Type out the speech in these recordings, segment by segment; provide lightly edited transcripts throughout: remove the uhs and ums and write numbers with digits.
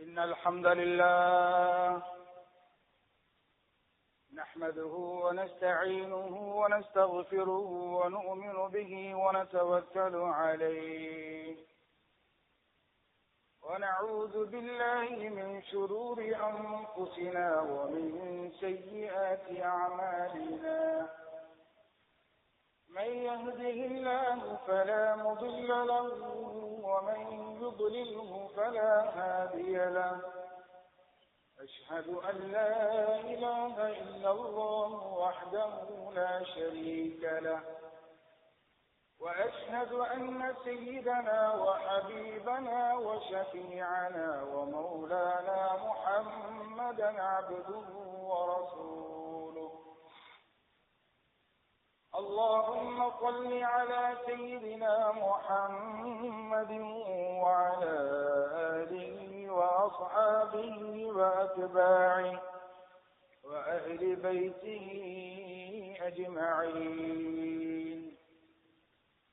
إن الحمد لله نحمده ونستعينه ونستغفره ونؤمن به ونتوكل عليه ونعوذ بالله من شرور أنفسنا ومن سيئات أعمالنا من يهده الله فلا مضل له ومن يضلله فلا هادي له أشهد أن لا إله إلا الله وحده لا شريك له وأشهد أن سيدنا وحبيبنا وشفيعنا ومولانا محمدا عبده ورسوله اللهم صل على سيدنا محمد وعلى آله وأصحابه وأتباعه وأهل بيته أجمعين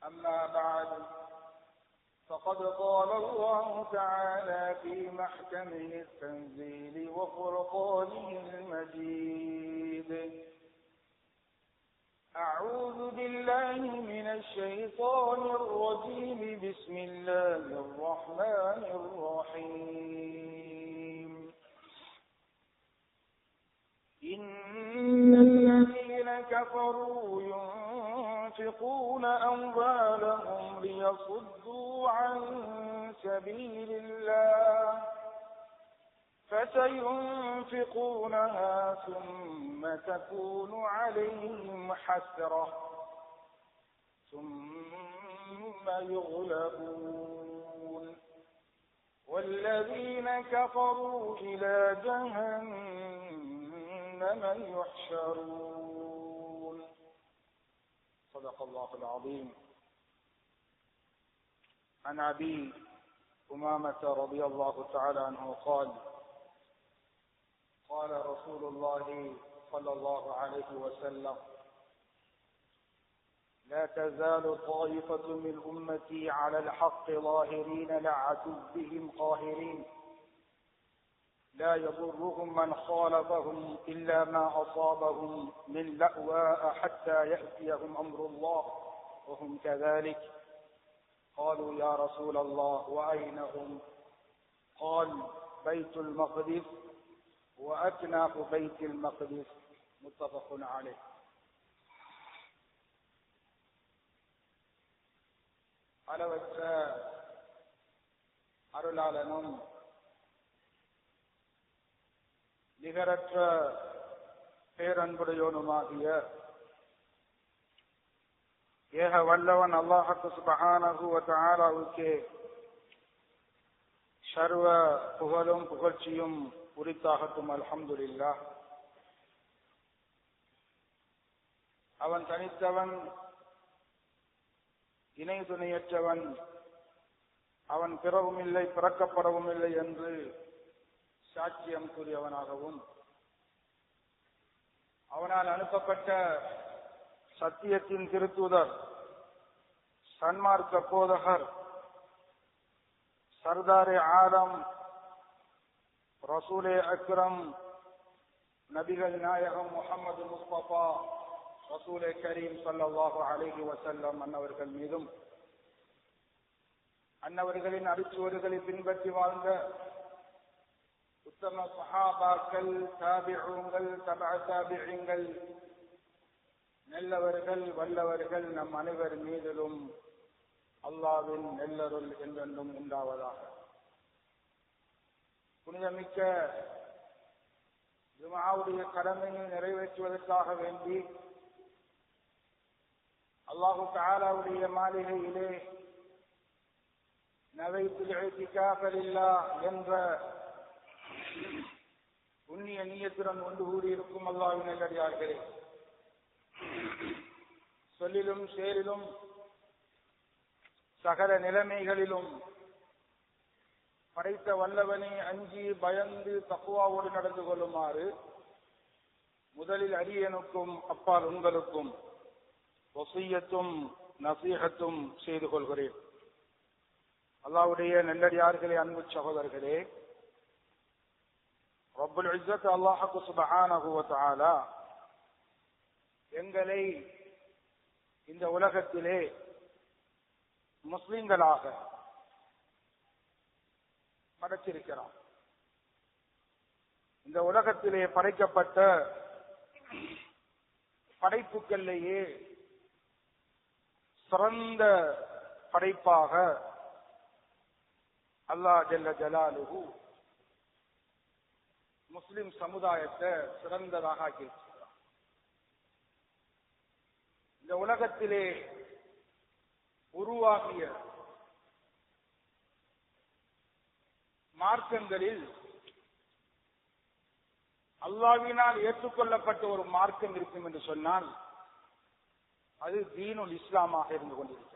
أما بعد فقد قال الله تعالى في محكمه التنزيل وفرقانه المجيد أعوذ بالله من الشيطان الرجيم بسم الله الرحمن الرحيم إن الذين كفروا ينفقون أموالهم ليصدوا عن سبيل الله فسينفقونها ثم تكون عليهم حسرة ثم يغلبون والذين كفروا إلى جهنم يحشرون صدق الله العظيم. عن أبي أمامة رضي الله تعالى عنه قال قال رسول الله صلى الله عليه وسلم لا تزال طائفة من أمتي على الحق ظاهرين لا عتبهم قاهرين لا يضرهم من خالفهم إلا ما أصابهم من لأواء حتى يأتيهم أمر الله وهم كذلك قالوا يا رسول الله وأين هم قال بيت المقدس وأكناف بيت المقدس متفق عليه. அளவற்ற அருளாளனும் நிகரற்ற பேரன்புடையோனுமாகிய ஏக வல்லவன் அல்லாஹ் சுப்ஹானஹு வ தஆலாவுக்கே சர்வ புகழும் புகழ்ச்சியும் உரித்தாகட்டும். அல்ஹம்துலில்லாஹ். அவன் தனித்தவன், இணை துணையற்றவன், அவன் பிறவும் இல்லை பிறக்கப்படவும் இல்லை என்று சாட்சியம் கூறியவனாகவும் அவனால் அனுப்பப்பட்ட சத்தியத்தின் திருத்தூதர் சன்மார்க்க போதகர் சர்தாரே ஆலம் ரசூலே அக்ரம் நபிகள் நாயகம் முஹம்மது முஸ்தபா ரசூலே கரீம் ஸல்லல்லாஹு அலைஹி வஸல்லம் அன்னவர்கள் மீதும் அன்னவர்களின் அடிச்சுவடுகளை பின்பற்றி வாழ்ந்த உத்தம சஹாபாக்கள், தாபிஊன்கள், தபஅ தாபிஈன்கள், நல்லவர்கள் வல்லவர்கள் நம் அனைவர் மீதிலும் அல்லாஹ்வின் நல்லருள் என்றென்றும் உண்டாவதாக. புனிதமிக்க ஜும்ஆவுடைய கடமையை நிறைவேற்றுவதற்காக வேண்டி அல்லாஹு தஆலாவுடைய மாளிகையிலே நவைத்துல் இஅ்திகாஃப லில்லாஹ் என்ற புண்ணிய நியத்துடன் ஒன்று கூடியிருக்கும் அல்லாஹ்வின் நல்லடியார்களே, சொல்லிலும் செயலிலும் சகல நிலைமைகளிலும் படைத்த வல்லவனை அஞ்சி பயந்து தக்வாவோடு நடந்து கொள்ளுமாறு முதலில் அடியனுக்கும் அப்பால் உங்களுக்கும் வசியத்தும் நசீஹத்தும் செய்து கொள்கிறேன். அல்லாஹ்வுடைய நல்லடியார்களே, அன்பு சகோதரர்களே, ரப்புல் இஸ்ஸத் அல்லாஹ் சுப்ஹானஹு வ தஆலா எங்களை இந்த உலகத்திலே முஸ்லிம்களாக படைத்திருக்கிறார். இந்த உலகத்திலே படைக்கப்பட்ட படைப்புகளிலேயே சிறந்த படைப்பாக அல்லாஹ் ஜல்ல ஜலாலுஹு முஸ்லிம் சமுதாயத்தை சிறந்ததாக ஆக்கியிருக்கிறார். இந்த உலகத்திலே உருவாகிய மார்க்கங்களில் அல்லாஹ்வினால் ஏற்றுக்கொள்ளப்பட்ட ஒரு மார்க்கம் இருக்கும் என்று சொன்னால் அது தீனுல் இஸ்லாமாக இருந்து கொண்டிருக்கிறது.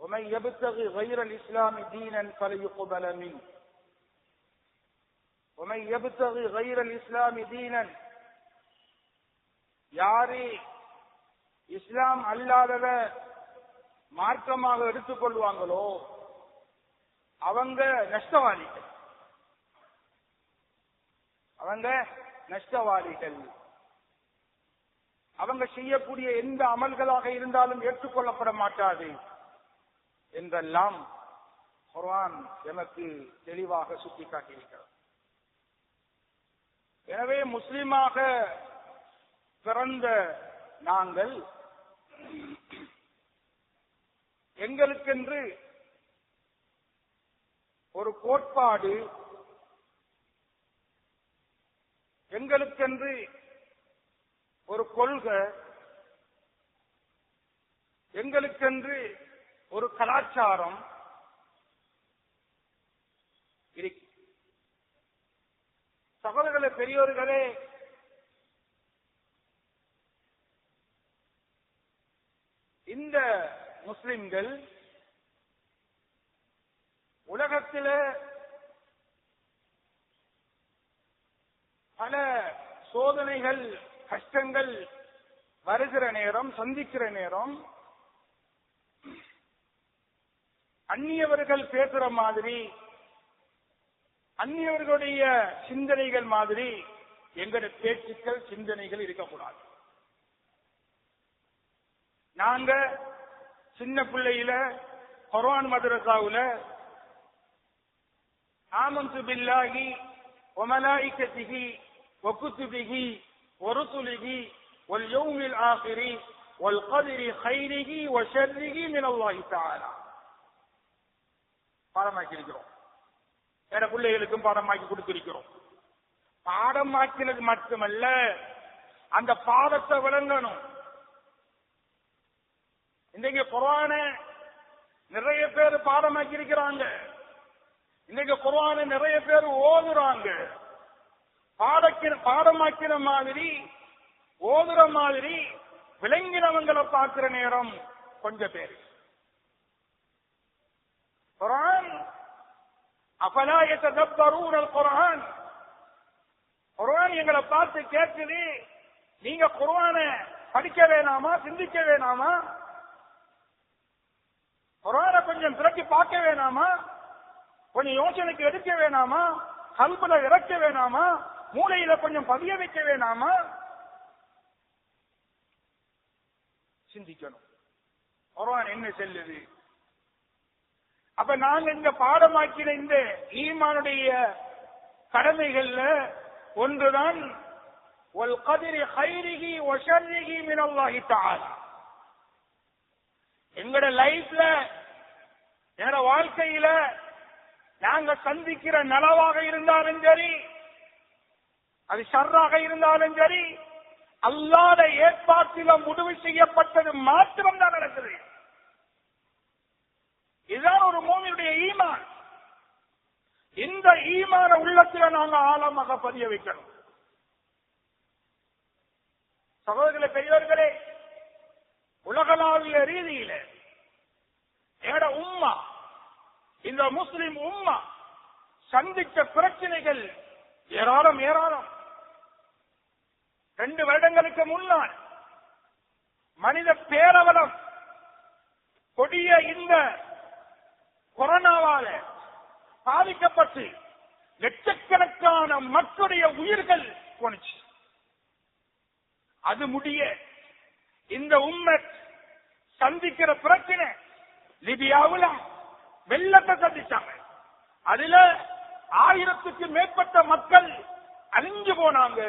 ومن يبتغي غير الإسلام دينا فلن يقبل منه ومن يبتغي غير الإسلام دينا யாரே இஸ்லாம் அல்லாதத மார்க்கமாக எடுத்துக்கொள்வாங்களோ அவங்க நஷ்டவாளிகள். அவங்க செய்யக்கூடிய எந்த அமல்களாக இருந்தாலும் ஏற்றுக்கொள்ளப்பட மாட்டாது என்றெல்லாம் குர்ஆன் எமக்கு தெளிவாக சுட்டிக்காட்டியிருக்கிறது. எனவே முஸ்லிமாக பிறந்த நாங்கள் எங்களுக்கென்று ஒரு கோட்பாடு, எங்களுக்கென்று ஒரு கொள்கை, எங்களுக்கென்று ஒரு கலாச்சாரம் இருக்கு. சகோதரர்களே, பெரியோர்களே, இந்த முஸ்லிம்கள் உலகத்தில் பல சோதனைகள், கஷ்டங்கள் வருகிற நேரம், சந்திக்கிற நேரம், அந்நியவர்கள் பேசுற மாதிரி, அந்நியவர்களுடைய சிந்தனைகள் மாதிரி எங்களுடைய பேச்சுக்கள், சிந்தனைகள் இருக்கக்கூடாது. நாங்க சின்ன பிள்ளையில குர்ஆன் மதரசாவுல ஆமன்து பில்லாஹி வ மலாயிகத்திஹி வ குதுபிஹி வ ருசுலிஹி வல் யௌமில் ஆகிரி வல் கத்ரி கைரிஹி வ ஷர்ரிஹி மினல்லாஹி தஆலா பாடமாக்கி இருக்கிறோம். வேற பிள்ளைகளுக்கும் பாடமாக்கி கொடுத்திருக்கிறோம். பாடமாக்கினது மட்டுமல்ல, அந்த பாடத்தை விளங்கணும். இன்னைக்கு குர்ஆன நிறைய பேர் பாடமாக்கி இருக்கிறாங்க. இன்னைக்கு குர்ஆன நிறைய பேர் ஓதுறாங்க. பாடமாக்கின மாதிரி, ஓதுற மாதிரி விளங்கினவங்களை பார்க்கிற நேரம் கொஞ்சம் பேர். குர்ஆன் அஃபலா யததப்பரூன அல்-குர்ஆன், குர்ஆன் எங்களை பார்த்து கேட்குது, நீங்க குர்ஆன படிக்க வேணாமா, சிந்திக்க வேணாமா, குர்ஆனை கொஞ்சம் திரட்டி பார்க்க வேணாமா, கொஞ்சம் யோசனைக்கு எடுக்க வேணாமா, கல்புல இறக்க வேணாமா, மூளையில கொஞ்சம் பதிய வைக்க வேணாமா, சிந்திக்கணும். குர்ஆன் என்ன சொல்லுது? அப்ப நாங்க இந்த பாடமாக்கின இந்த ஈமானுடைய கடமைகள்ல ஒன்றுதான் வல் கத்ரி கைரிஹி வ ஷர்ரிஹி மினல்லாஹி தஆலா. எங்கட லைஃப்ல, எங்கட வாழ்க்கையில நாங்க சந்திக்கிற நலவாக இருந்தாலும் சரி, அது ஷர்ராக இருந்தாலும் சரி, அல்லாஹ்வுடைய ஏற்பாட்டில முடிவு செய்யப்பட்டது மாத்திரம் தான் நடக்குது. இதுதான் ஒரு மூமினுடைய ஈமான். இந்த ஈமான உள்ளத்துல நாங்க ஆழமாக பதிய வைக்கணும். சகோதரர்களே, பெரியவர்களே, உலகளாவிய ரீதியில எங்கட உம்மா, இந்த முஸ்லிம் உம்மா சந்தித்த பிரச்சனைகள் ஏராளம் ஏராளம். 2 வருடங்களுக்கு முன்னால் மனித பேரவலம் கொடிய இந்த கொரோனாவால பாதிக்கப்பட்டு லட்சக்கணக்கான மக்களுடைய உயிர்கள் போனுச்சு. அது முடிய இந்த உம்மத் சந்திக்கிற பிரச்சனை லிபியாவுல வெள்ளத்தை சந்திச்சாங்க. அதுல 1000க்கு மேற்பட்ட மக்கள் அழிஞ்சு போனாங்க.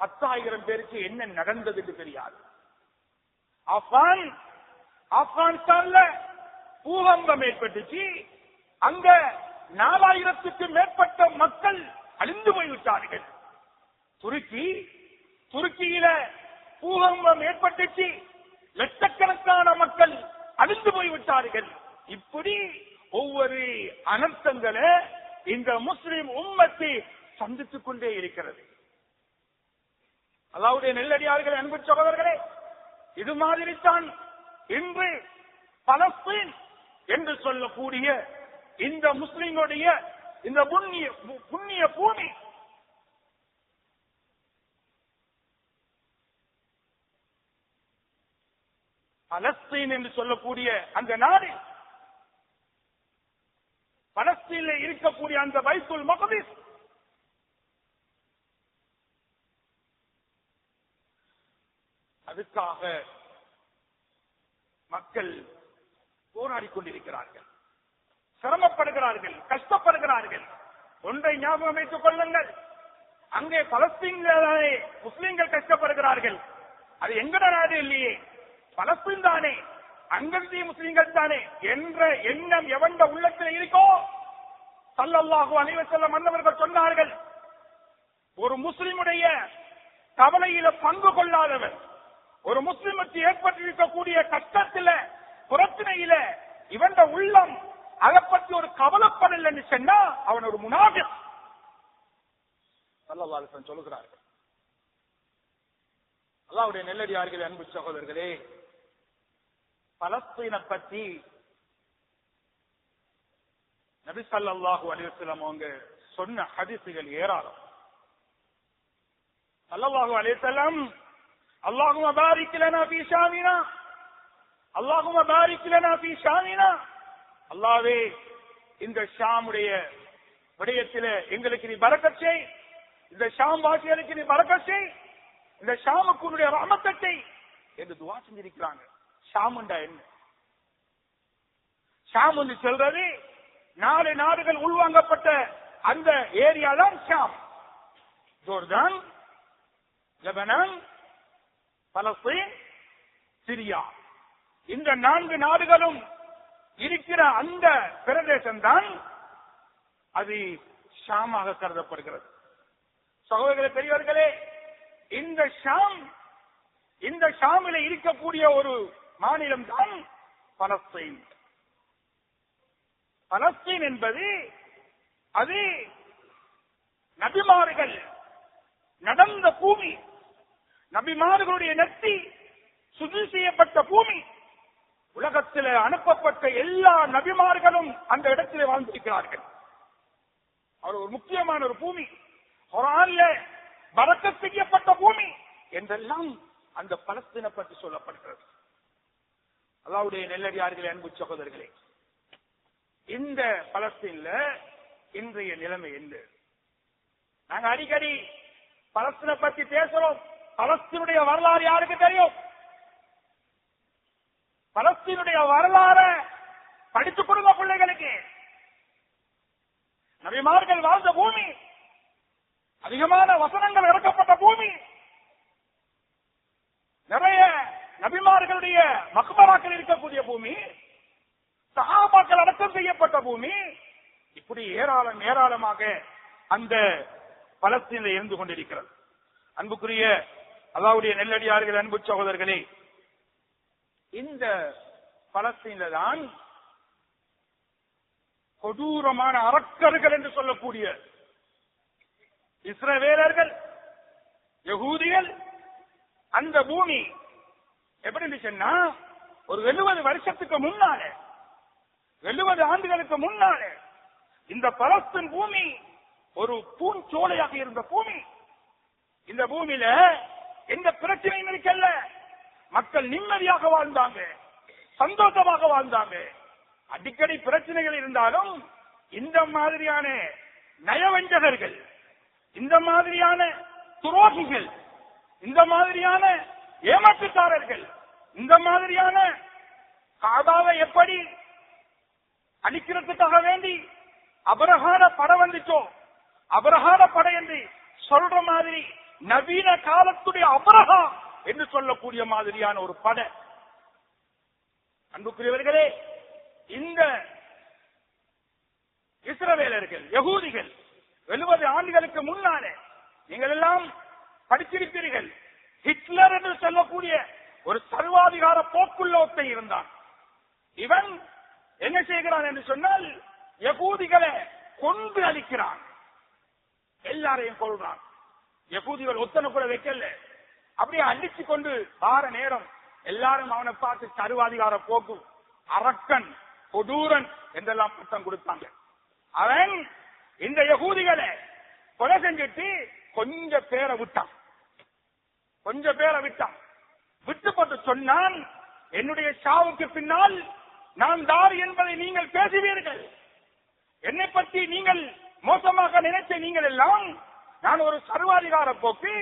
10,000 பேருக்கு என்ன நடந்தது தெரியாது. ஆப்கானிஸ்தான்ல பூகம்பம் ஏற்பட்டுச்சு. அங்க 4000க்கு மேற்பட்ட மக்கள் அழிந்து போய்விட்டார்கள். துருக்கியில பூகம்பம் ஏற்பட்டுச்சு. லட்சக்கணக்கான மக்கள் அழிந்து போய்விட்டார்கள். இப்படி ஒவ்வொரு அனர்த்தங்களை இந்த முஸ்லிம் உம்மத்தை சந்தித்துக் கொண்டே இருக்கிறது. அல்லாஹ்வுடைய நெல்லடியார்களே, அன்பு சகோதரர்களே, இது மாதிரி தான் இன்று பலஸ்தீன் என்று சொல்லக்கூடிய இந்த முஸ்லிம்களுடைய இந்த புண்ணிய பூமி பலஸ்தீன் என்று சொல்லக்கூடிய அந்த நாடு, பலஸ்தீனில் இருக்கக்கூடிய அந்த பைத்துல் மக்திஸ், அதுக்காக மக்கள் போராடி கொண்டிருக்கிறார்கள், சிரமப்படுகிறார்கள், கஷ்டப்படுகிறார்கள். ஒன்றை ஞாபகம் வைத்துக் கொள்ளுங்கள், அங்கே பலஸ்தீனிலே முஸ்லிம்கள் கஷ்டப்படுகிறார்கள். அது எங்கட நாடு இல்லையே, பலஸ்தீன் தானே, அங்கிருந்திய முஸ்லிம்கள் தானே என்ற எண்ணம் எவண்ட உள்ளத்தில் இருக்கோ, ஸல்லல்லாஹு அலைஹி வஸல்லம் அன்னவர்கள் சொன்னார்கள், ஒரு முஸ்லிமுடைய கவலையில பங்கு கொள்ளாதவர், ஒரு முஸ்லிமுக்கு ஏற்பட்டிருக்கக்கூடிய கஷ்டத்தில பிரச்சனையில இவன் உள்ளம் அதை பற்றி ஒரு கவலைப்படல் என்று சொன்னா அவன் ஒரு முனாஃபிக். ஸல்லல்லாஹு அலைஹி வஸல்லம் சொல்கிறார்கள். அல்லாஹ்வுடைய நெல்லடியார்களே, அன்பு சகோதரர்களே, பலஸ்தீனை பற்றி நபி ஸல்லல்லாஹு அலைஹி வஸல்லம் அவங்க சொன்ன ஹதீஸ்கள் ஏராளம். ஸல்லல்லாஹு அலைஹி வஸல்லம் அல்லாஹும்ம பாரிக் லனா ஃபீ ஷாமினா, அல்லாஹும்ம பாரிக் லனா ஃபீ ஷாமினா, அல்லாஹ்வே இந்த ஷாமுடைய விடயத்திலே எங்களுக்கு நீ பரக்கத் செய், இந்த ஷாம் வாசிகளுக்கு நீ பரக்கத் செய், இந்த ஷாமுக்கு உன்னுடைய ரஹ்மத்தை செய் என்று துஆ செஞ்சிருக்கிறாங்க. ஷாமுண்டா என்ன? ஷாம் என்று சொல்றது 4 நாடுகள் உள்வாங்கப்பட்ட அந்த ஏரியா தான் Sham. Jordan, Lebanon, Palestine, Syria, இந்த 4 நாடுகளும் இருக்கிற அந்த பிரதேசம் தான் அது ஷாமாக கருதப்படுகிறது. சகோதரர்களே, பெரியவர்களே, இந்த ஷாமில் இருக்கக்கூடிய ஒரு மாநிலம் தான் பலஸ்தீன். பலஸ்தீன் என்பது அது நபிமார்கள் நடந்த பூமி, நபிமார்களுடைய நெத்தி சுதி செய்யப்பட்ட பூமி. உலகத்தில் அனுப்பப்பட்ட எல்லா நபிமார்களும் அந்த இடத்திலே வாழ்ந்திருக்கிறார்கள். அவர் ஒரு முக்கியமான ஒரு பூமி, குர்ஆன்ல பரக்கத் செய்யப்பட்ட பூமி என்றெல்லாம் அந்த பலஸ்தீனை பற்றி சொல்லப்படுகிறது. அல்லாஹ்வுடைய நெல்லடியார்களே, அன்பு சகோதரர்களே, இந்த பலஸ்தீன்ல இன்றைய நிலைமை என்ன? நாங்க அடிக்கடி பலஸ்தீனை பற்றி பேசுறோம். பலஸ்தீனுடைய வரலாறு யாருக்கு தெரியும்? பலஸ்தீனுடைய வரலாறு படித்துக் கொடுங்க பிள்ளைகளுக்கு. நபிமார்கள் வாழ்ந்த பூமி, அதிகமான வசனங்கள் இறக்கப்பட்ட பூமி, நிறைய நபிமார்களுடைய மக்பராக்கள் இருக்கக்கூடிய பூமி, சஹாபாக்கள் அடக்கம் செய்யப்பட்ட பூமி, இப்படி ஏராளமாக அந்த பலஸ்தீனில் இருந்து கொண்டிருக்கிறது. அன்புக்குரிய அல்லாஹ்வுடைய நெல்லடியார்கள், அன்பு சகோதரர்களே, இந்த பலஸ்தீன்ல தான் கொடூரமான அரக்கர்கள் என்று சொல்லக்கூடிய இஸ்ரவேலர்கள், யகூதிகள், அந்த பூமி எப்படி இருந்துச்சுன்னா, ஒரு 70 வருஷத்துக்கு முன்னாலே, 70 ஆண்டுகளுக்கு முன்னாலே இந்த பலஸ்தீன் பூமி ஒரு பூஞ்சோலையாக இருந்த பூமி. இந்த பூமியில எந்த பிரச்சனையும் இருக்கல்ல, மக்கள் நிம்மதியாக வாழ்ந்தாங்க, சந்தோஷமாக வாழ்ந்தாங்க. அடிக்கடி பிரச்சனைகள் இருந்தாலும் இந்த மாதிரியான நயவஞ்சகர்கள், இந்த மாதிரியான துரோகிகள், இந்த மாதிரியான ஏமாற்றுக்காரர்கள், இந்த மாதிரியான காபாவை எப்படி அழிக்கிறதுக்காக வேண்டி அபரகார படை வந்துச்சோ, அபரகார படை என்று சொல்ற மாதிரி நவீன காலத்துடைய அபரகா என்று சொல்லக்கூடிய மாதிரியான ஒரு படை. அன்புக்குரியவர்களே, இந்த இஸ்ரவேலர்கள், யகூதிகள் 70 ஆண்டுகளுக்கு முன்னாலே நீங்கள் எல்லாம் படித்திருப்பீர்கள். ஹிட்லர் என்று சொல்லக்கூடிய ஒரு சர்வாதிகார போக்குள்ள ஒருத்தன் இருந்தான். இவன் என்ன செய்கிறான் என்று சொன்னால், யகூதிகளை கொண்டு அழிக்கிறான், எல்லாரையும் கொள்றான். யகூதிகள் ஒத்தனை கூட வைக்கல, அப்படியே அழிச்சு கொண்டு வார நேரம் எல்லாரும் அவனை பார்த்து சர்வாதிகார போக்கு, அரக்கன், கொடூரன் என்றெல்லாம் பட்டம் கொடுத்தாங்க. அவன் இந்த யகூதிகளை கொலை செஞ்சுட்டு கொஞ்சம் பேரை விட்டான், விட்டுப்பட்டு சொன்னான், என்னுடைய சாவுக்கு பின்னால் நான் தார் என்பதை நீங்கள் பேசுவீர்கள், என்னை பற்றி நீங்கள் மோசமாக நினைச்ச நீங்கள் எல்லாம் நான் ஒரு சர்வாதிகார போக்கு,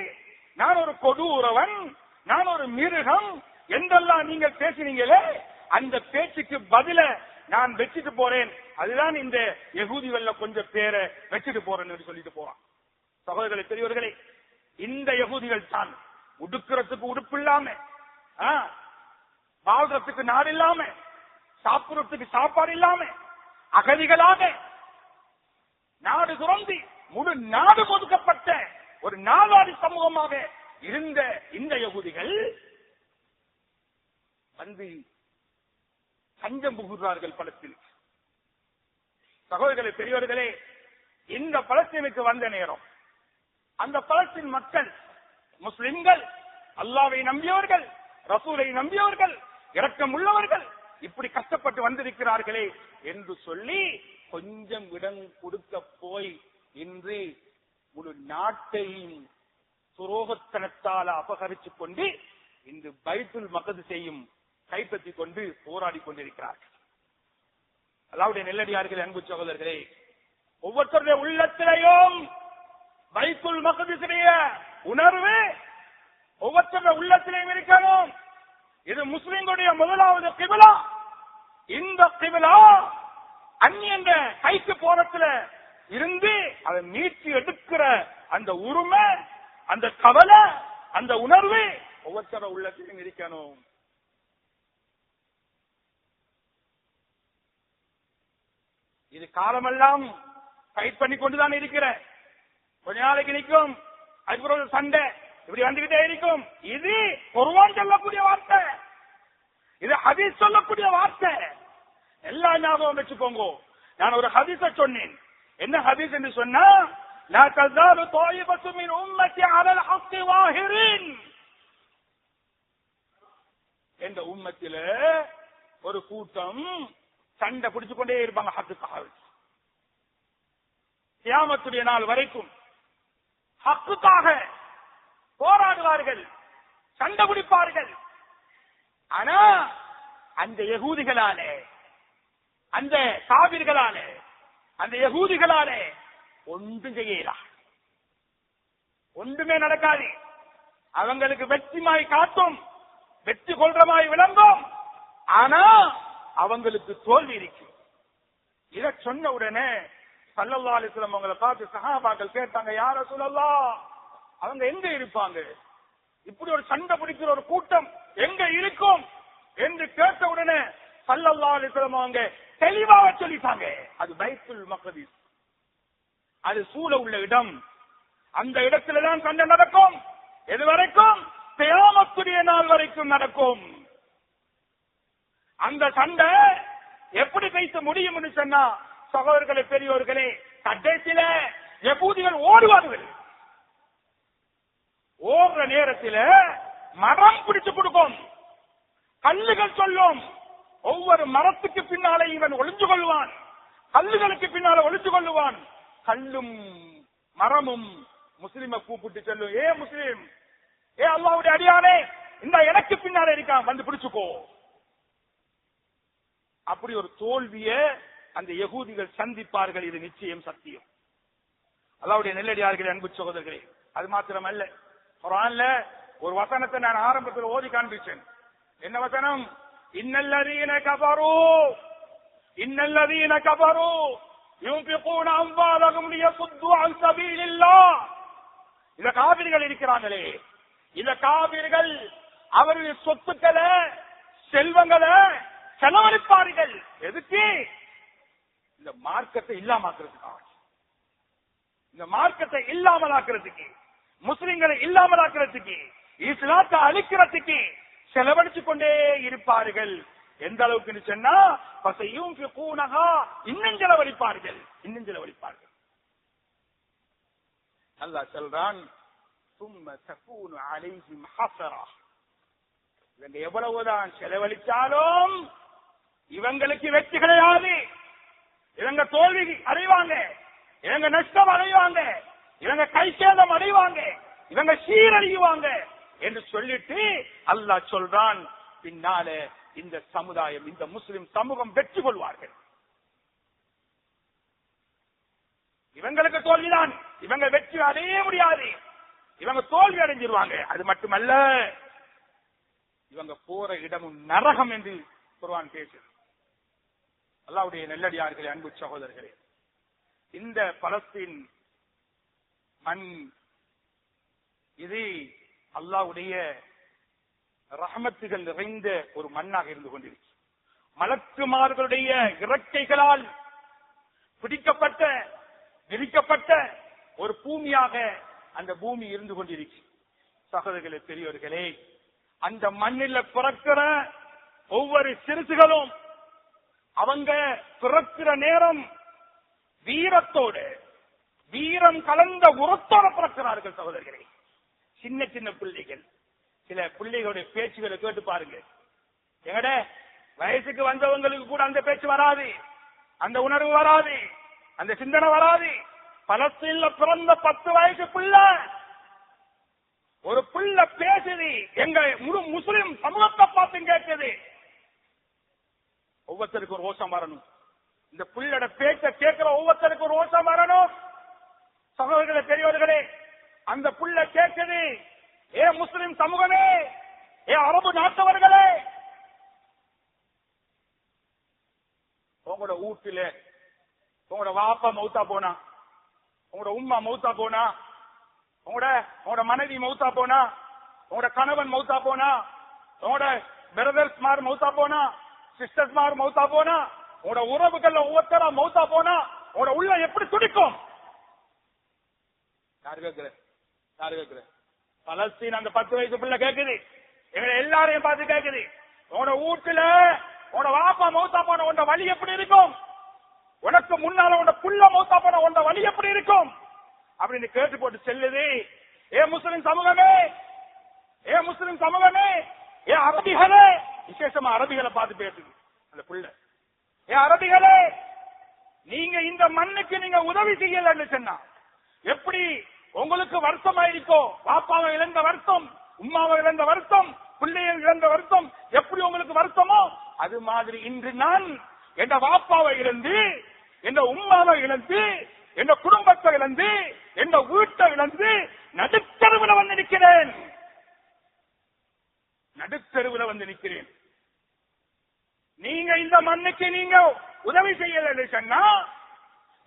நான் ஒரு கொடூரவன், நான் ஒரு மிருகம் என்றெல்லாம் நீங்கள் பேசினீங்களே, அந்த பேச்சுக்கு பதில நான் வச்சுட்டு போறேன். அதுதான் இந்த யகூதிகள்ல கொஞ்சம் பேரை வச்சுட்டு போறேன்னு சொல்லிட்டு போறான். சகோதரர்களே, பெரியவர்களே, இந்த யகூதிகள் தான் உடுக்கிறதுக்கு உடுப்பு இல்லாம, வாழ்றதுக்கு நாடு இல்லாம, சாப்பிடுறதுக்கு சாப்பாடு இல்லாம, அகதிகளாக நாடு துறந்து முழு நாடு ஒதுக்கப்பட்ட ஒரு நாவாடி சமூகமாக இருந்த இந்த யகூதிகள் வந்து தஞ்சம் புகுகிறார்கள் பலஸ்தீன். சகோதரர்களே, பெரியவர்களே, இந்த பலஸ்தீனுக்கு வந்த நேரம் அந்த பலஸ்தீன் மக்கள் முஸ்லிம்கள், அல்லாஹ்வை நம்பியவர்கள், ரசூலை நம்பியவர்கள், இரக்கம் உள்ளவர்கள் இப்படி கஷ்டப்பட்டு வந்திருக்கிறார்களே என்று சொல்லி கொஞ்சம் இடம் கொடுக்க போய் இன்று முழு நாட்டையும் துரோகத்தனத்தால் அபகரித்துக் கொண்டு இன்று பைத்துல் மக்திஸையும் கைப்பற்றிக் கொண்டு போராடி கொண்டிருக்கிறார்கள். அல்லாஹ்வுடைய நெல்லடியார்களே, அன்பு சகோதரர்களே, ஒவ்வொருத்தருடைய உள்ளத்திலேயும் பைத்துல் மக்திஸுடைய உணர்வு ஒவ்வொருத்தருடைய உள்ளத்திலேயும் இருக்கணும். இது முஸ்லிம்களுடைய முதலாவது கிபிலா. இந்த கிபிலா அந்நியன்ற கைக்கு போறத்துல இருந்து அதை மீட்சி எடுக்கிற அந்த உரிமை, அந்த கவலை, அந்த உணர்வு ஒவ்வொருத்தர உள்ளத்திலும் இருக்கணும். இது காலமெல்லாம் ஃபைட் பண்ணி கொண்டுதான் இருக்கிற. கொஞ்ச நாளைக்கு நிற்கும், அதுக்கு சண்டை இப்படி வந்துகிட்டே இருக்கும். இது குர்ஆன் சொல்லக்கூடிய வார்த்தை, இது ஹதீஸ் சொல்லக்கூடிய வார்த்தை. எல்லா ஞாபகம் வச்சுக்கோங்க. நான் ஒரு ஹதீஸ சொன்னேன். என்ன ஹதீஸ் என்று சொன்னா, லா தஸாலு தாயிபத்து மின் உம்மத்தி அலல் ஹக்கி வாஹிரின். இந்த உம்மத்தில ஒரு கூட்டம் சண்டை பிடிச்சு கொண்டே இருப்பாங்க ஹக்குக்காக. கியாமத்துடைய நாள் வரைக்கும் ஹக்குக்காக போராடுவார்கள், சண்டை பிடிப்பார்கள். ஆனா அந்த யகூதிகளாலே, அந்த காபிர்களாலே, அந்த யகூதிகளாலே ஒன்றும் செய்யலாம், ஒன்றுமே நடக்காது. அவங்களுக்கு வெற்றிமாய் காட்டும், வெற்றி கொள்றமாய் விளங்கும். ஆனா அவங்களுக்கு தோல்வி இருக்கு. இத சொன்ன உடனே ஸல்லல்லாஹு அலைஹி வஸல்லம் அவங்களை பார்த்து சஹாபாக்கள் கேட்டாங்க, யா ரசூலல்லாஹ், அவங்க எங்க இருப்பாங்க? இப்படி ஒரு சண்டை பிடிக்கிற ஒரு கூட்டம் எங்க இருக்கும் என்று கேட்ட உடனே ஸல்லல்லாஹு அலைஹி வஸல்லம் அவங்க தெளிவாக சொல்லிட்டாங்க, அது பைத்துல் மக்திஸ், அது சூழ உள்ள இடம். அந்த இடத்தில்தான் சண்டை நடக்கும். எது வரைக்கும்? கியாமத்துடைய நாள் வரைக்கும் நடக்கும். அந்த சண்டை எப்படி பேச முடியும் என்று சொன்னா, சகோதரர்களே, பெரியோர்களே, கடைசியில யகூதிகள் ஓடுவார்கள். ஓடுற நேரத்தில் மரம் பிடிச்சு கொடுக்கும், கல்லுகள் சொல்லும். ஒவ்வொரு மரத்துக்கு பின்னாலே இவன் ஒளிஞ்சு கொள்வான், கல்லுகளுக்கு பின்னால ஒளிஞ்சு கொள்ளுவான். கல்லும் மரமும் முஸ்லிமை கூப்பிட்டு சொல்லும், ஏ முஸ்லிம், ஏ அல்லாஹ்வுடைய அடியானே, இந்த எனக்கு பின்னாலே இருக்கான், வந்து பிடிச்சுக்கோ. அப்படி ஒரு தோல்வியை அந்த யகூதிகள் சந்திப்பார்கள். இது நிச்சயம் சத்தியம். அல்லாஹ்வுடைய நெல்லடியார்களே, அன்பு சகோதரர்களே, அது மாத்திரமல்ல, குர்ஆன்ல ஒரு வசனத்தை நான் ஆரம்பத்தில் ஓதி காண்பிச்சேன். என்ன வசனம்? இன்னல்லதீன கஃபரு யுன்ஃபிகூன அம்வாலஹும் லியசுத்து அன் சபீலில்லாஹ். இந்த காபிர்கள் இருக்கிறாங்களே, இந்த காபிர்கள் அவருடைய சொத்துக்களை, செல்வங்களை செலவழிப்பார்கள். எதுக்கு? இந்த மார்க்கத்தை இல்லாமக்கிறதுக்காக, இந்த மார்க்கத்தை இல்லாமலாக்குறதுக்கு, முஸ்லிம்களை இல்லாமலாக்குறதுக்கு, இஸ்லாத்தை அழிக்கிறதுக்கு செலவழிச்சு கொண்டே இருப்பார்கள். எந்த அளவுக்கு சொன்னா இன்னும் செலவழிப்பார்கள், இன்னும் செலவழிப்பார்கள். அல்லாஹ் சொல்றான், இவங்க எவ்வளவுதான் செலவழிச்சாலும் இவங்களுக்கு வெற்றி கிடையாது. இவங்க தோல்வி அடைவாங்க, இவங்க நஷ்டம் அடைவாங்க, இவங்க கை சேதம் அடைவாங்க, இவங்க சீரழிவாங்க என்று சொல்லிட்டு அல்லாஹ் சொல்றான், பின்னால இந்த சமுதாயம், இந்த முஸ்லிம் சமூகம் வெற்றி கொள்வார்கள். இவங்களுக்கு தோல்விதான், இவங்க வெற்றி அடைய முடியாது, இவங்க தோல்வி அடைஞ்சிருவாங்க. அது மட்டுமல்ல, இவங்க போற இடமும் நரகம் என்று குர்ஆன் பேசுது. அல்லாஹ்வுடைய நெல்லடியார்களே, அன்பு சகோதரர்களே, இந்த பலஸ்தீன் மண் இது அல்லாஹ்வுடைய ரஹமத்துகள் நிறைந்த ஒரு மண்ணாக இருந்து கொண்டிருக்கு. மலக்குமார்களுடைய இறக்கைகளால் பிடிக்கப்பட்ட, விரிக்கப்பட்ட ஒரு பூமியாக அந்த பூமி இருந்து கொண்டிருக்கு. சகோதரர்களே, பெரியவர்களே, அந்த மண்ணில் பிறக்கிற ஒவ்வொரு சிறுசுகளும் அவங்க பிறக்கிற நேரம் வீரத்தோடு, வீரம் கலந்த உரத்தோட பிறக்கிறார்கள். சகோதரர்களே, சின்ன சின்ன பிள்ளைகள், சில பிள்ளைகளுடைய பேச்சுகளை கேட்டு பாருங்க. எங்கட வயசுக்கு வந்தவங்களுக்கு கூட அந்த பேச்சு வராது, அந்த உணர்வு வராது, அந்த சிந்தனை வராது. பலஸ்தீன்ல பிறந்த 10 வயசு பிள்ளை, ஒரு பிள்ளை பேசுது, எங்க முழு முஸ்லிம் சமூகத்தை பார்த்து கேட்குது. ஒவ்வொருத்தருக்கு ஒரு ரோஷம் வரணும். இந்த பிள்ளையோட பேச்ச கேட்கிற ஒவ்வொருத்தருக்கு ஒரு ரோஷம் வரணும். சகோதரர்களே, பெரியவர்களே, அந்த பிள்ளை கேட்குது, ஏ முஸ்லிம் சமூகமே, ஏ அரபு நாட்டவர்களே, உங்களோட வீட்டுல உங்களோட வாப்பா மௌத்தா போனா, உங்களோட உம்மா மௌத்தா போனா, உங்களோட மனைவி மௌத்தா போனா, உங்களோட கணவன் மௌத்தா போனா, உங்களோட பிரதர்ஸ் மார் மௌத்தா போனா, சிஸ்டர்ஸ் மார் மௌத்தா போனா, உங்களோட உறவுகள் ஒவ்வொருத்தரா மௌத்தா போனா, உங்களோட உள்ள எப்படி துடிக்கும்? யாரு கேட்கிற? பலஸ்தீன் அந்த 10 வயசு பிள்ளை கேக்குது, எங்களை எல்லாரையும் பார்த்து கேக்குது, உன்னோட வீட்டுல உன்னோட வாப்பா மௌத்தா போன உன்னோட வழி எப்படி இருக்கும்? உனக்கு முன்னால உன்னோட புள்ள மௌத்தா போன உன்னோட வழி எப்படி இருக்கும் அப்படின்னு கேட்டு போட்டு செல்லுது. ஏ முஸ்லிம் சமூகமே, ஏ முஸ்லிம் சமூகமே, ஏ அரபிகளே, விசேஷமா அரபிகளை பார்த்து பேசுது அந்த புள்ள. ஏ அரபிகளே, நீங்க இந்த மண்ணுக்கு நீங்க உதவி செய்யலன்னு சொன்னா எப்படி உங்களுக்கு வருத்தம் ஆயிருக்கோ? பாப்பாவை இழந்த வருத்தம், உம்மாவை இழந்த வருத்தம், பிள்ளையை இழந்த வருத்தம் எப்படி உங்களுக்கு வருத்தமோ, அது மாதிரி இன்று நான் என் வாப்பாவை இழந்து, என் உம்மாவை இழந்து, என் குடும்பத்தை இழந்து, என் வீட்டை இழந்து நடுத்தருவில் வந்து நிற்கிறேன். நடுத்தருவில் வந்து நிற்கிறேன். நீங்க இந்த மண்ணுக்கு நீங்க உதவி செய்யலன்னு சொன்னா,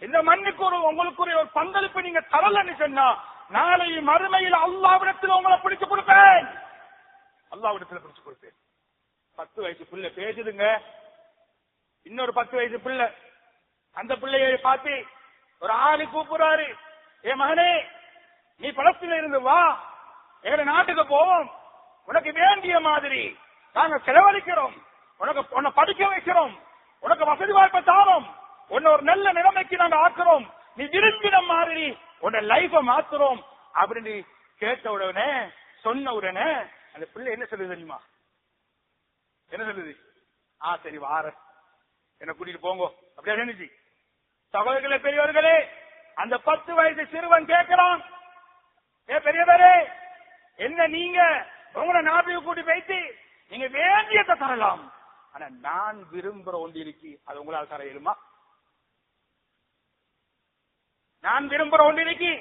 இந்த மண்ணுக்கு உங்களுக்கு ஒரு பங்களிப்பு நீங்க தரலன்னு சொன்னா, நாளை மறுமையில் அல்லாஹ்விடத்தில் உங்களை பிடிச்சு கொடுப்பேன். அல்லாஹ்விடத்தில் பிடிச்சு கொடுப்பேன். 10 வயசு பிள்ளை பேசுதுங்க. இன்னொரு 10 வயசு பிள்ளை, அந்த பிள்ளையை பார்த்து ஒரு ஆளு கூப்பிடுறாரு, ஏ மகனே, நீ பலஸ்தீன்ல இருந்து வா, எங்க நாட்டுக்கு போவோம், உனக்கு வேண்டிய மாதிரி நாங்க செலவழிக்கிறோம், உன்னை படிக்க வைக்கிறோம், உனக்கு வசதி வாய்ப்பை தாரோம், உன்னை ஒரு நல்ல நிலைமைக்கு நாங்க ஆக்குறோம், நீ விரும்பின மாதிரி உன்னை லைஃப மாத்துறோம் அப்படின்னு கேட்ட உடனே, சொன்ன உடனே அந்த பிள்ளை என்ன சொல்லுது தெரியுமா? என்ன சொல்லுது? சரி வார, என்ன கூட்டிட்டு போங்க அப்படியே நினைச்சு. சகோதரர்களே, பெரியவர்களே, அந்த 10 வயசு சிறுவன் கேட்கிறான், ஏ பெரியவரே, என்ன நீங்க உங்களை நாட்டுக்கு கூட்டி வைத்து நீங்க வேண்டியதை தரலாம், ஆனா நான் விரும்புற ஒன்று இருக்கு, அது உங்களால் தர இயலுமா? நான் விரும்புற ஒன்றிற்கு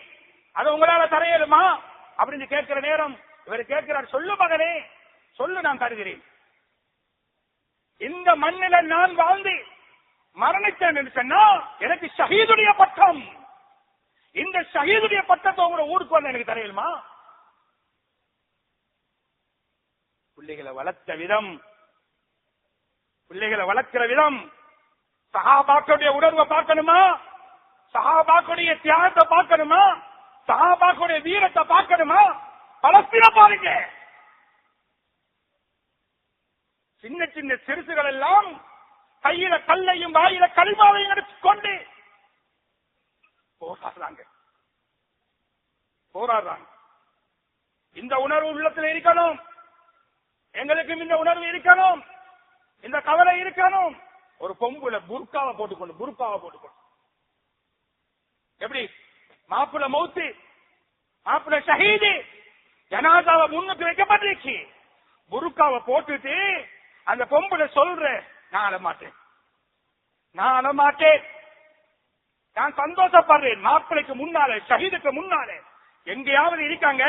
அது உங்களால தரையலுமா அப்படின்னு கேட்கிற நேரம் இவர் கேட்கிறார், சொல்லு மகனே சொல்லு, நான் தருகிறேன். இந்த மண்ணில நான் வாழ்ந்து மரணித்தேன் என்று சொன்னா எனக்கு ஷஹீதுடைய பட்டம். இந்த ஷஹீதுடைய பட்டத்தை உங்களோட ஊருக்கு வந்து எனக்கு தரையலுமா? பிள்ளைகளை வளர்த்த விதம், பிள்ளைகளை வளர்க்கிற விதம், சஹாபாக்களுடைய உணர்வை பார்க்கணுமா? சஹாபாக்களுடைய தியாகத்தை பார்க்கணுமா? சஹாபாக்களுடைய வீரத்தை பார்க்கணுமா? பலஸ்தீன பாருங்க, சின்ன சின்ன சிறுசுகள் எல்லாம் கையில கல்லையும் வாயில கல்வாவையும் எடுத்துக்கொண்டு போராடுறாங்க. இந்த உணர்வு உள்ளத்தில் இருக்கணும், எங்களுக்கும் இந்த உணர்வு இருக்கணும், இந்த கவலை இருக்கணும். ஒரு பொம்புல புர்காவை போட்டுக்கொண்டு எப்படி மாப்பிள்ள மௌத்து, மாப்பிள்ள ஷஹீது, ஜனாதாவை முன்னுக்கு வைக்கப்பட்டிருச்சு. புர்காவை போட்டுட்டு அந்த பொம்புல சொல்ற, நான் அழமாட்டேன், நான் சந்தோஷப்படுறேன். மாப்பிளைக்கு முன்னாலே, ஷஹீதுக்கு முன்னாலே எங்கேயாவது இருக்காங்க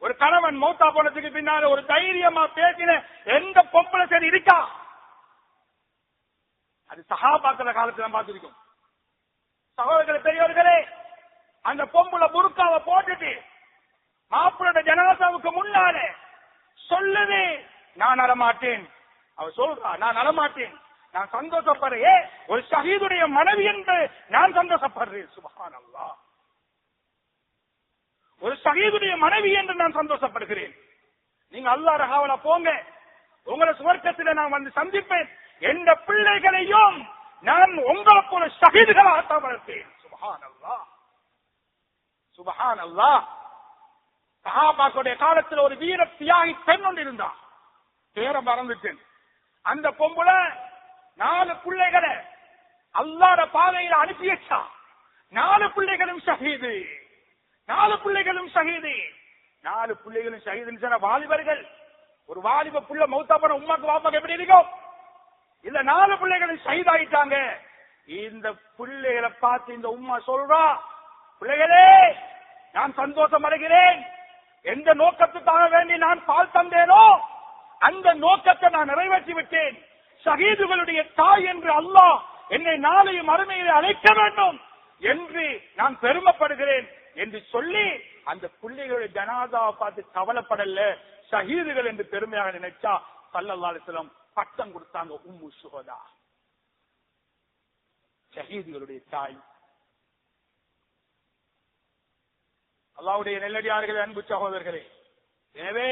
ஒரு கணவன் மௌத்தா போனதுக்கு பின்னால ஒரு தைரியமா பேசின எந்த பொம்பளை சரி இருக்கா? அது சஹாபாக்கள காலத்துல பார்த்திருக்கும். சகோதரர்களே, பெரியவர்களே, அந்த பொம்பளை புர்காவை போட்டுட்டு மாப்பிளோட ஜனாதாவுக்கு முன்னாலே சொல்லுது, நான் அழமாட்டேன். அவ சொல்றா, நான் அழமாட்டேன், நான் சந்தோஷப்படுறேன், ஒரு ஷஹீதுடைய மனைவி என்று நான் சந்தோஷப்படுறேன். சுப்ஹானல்லாஹ், ஒரு ஷஹீதுடைய மனைவி என்று நான் சந்தோஷப்படுகிறேன். நீங்க அல்லாஹ் ரஹாவல போங்க, உங்களை சுவர்க்கத்தில் நான் வந்து சந்திப்பேன். எந்த பிள்ளைகளையும் நான் உங்களை போல ஷஹீதுகளாக வளர்ப்பேன். சுப்ஹானல்லாஹ், சுப்ஹானல்லாஹ். சஹாபாக்களுடைய காலத்தில் ஒரு வீர தியாகி பெண் ஒன்று இருந்தா, பேரை மறந்துட்டேன். அந்த பொம்புல 4 பிள்ளைகளை அல்லாஹ்வுடைய பாதையில அனுப்பி வச்சா. 4 பிள்ளைகளும் ஷஹீது, 4 பிள்ளைகளும் ஷஹீது. 4 பிள்ளைகளும் ஷஹீதுன்னு சொன்ன வாலிபர்கள். ஒரு வாலிப புள்ள மௌத்தா போன உம்மாக்கு வாப்பாக்கு எப்படி இருக்கும்? இல்ல 4 பிள்ளைகளும் ஷஹீத் ஆயிட்டாங்க. இந்த பிள்ளைகளை பார்த்து இந்த உம்மா சொல்றா, பிள்ளைகளே நான் சந்தோஷம் அடைகிறேன். எந்த நோக்கத்துக்காக வேண்டி நான் பால் தந்தேனோ அந்த நோக்கத்தை நான் நிறைவேற்றி விட்டேன். ஷஹீதுகளுடைய தாய் என்று அல்லாஹ் என்னை நாளைய மறுமையிலே அழைக்க வேண்டும் என்று நான் பெருமைப்படுகிறேன் என்று சொல்லி அந்த பிள்ளைகளுடைய ஜனாதாவை பார்த்து கவலைப்படல, ஷஹீதுகள் என்று பெருமையாக நினைச்சா ஸல்லல்லாஹு அலைஹி வஸல்லம் பட்டம் கொடுத்தாங்க. உம்மு ஷுஹதா, ஷஹீதுகளுடைய தாய். அல்லாஹ்வுடைய நெல்லடியார்களே, அன்பு சகோதரர்களே, எனவே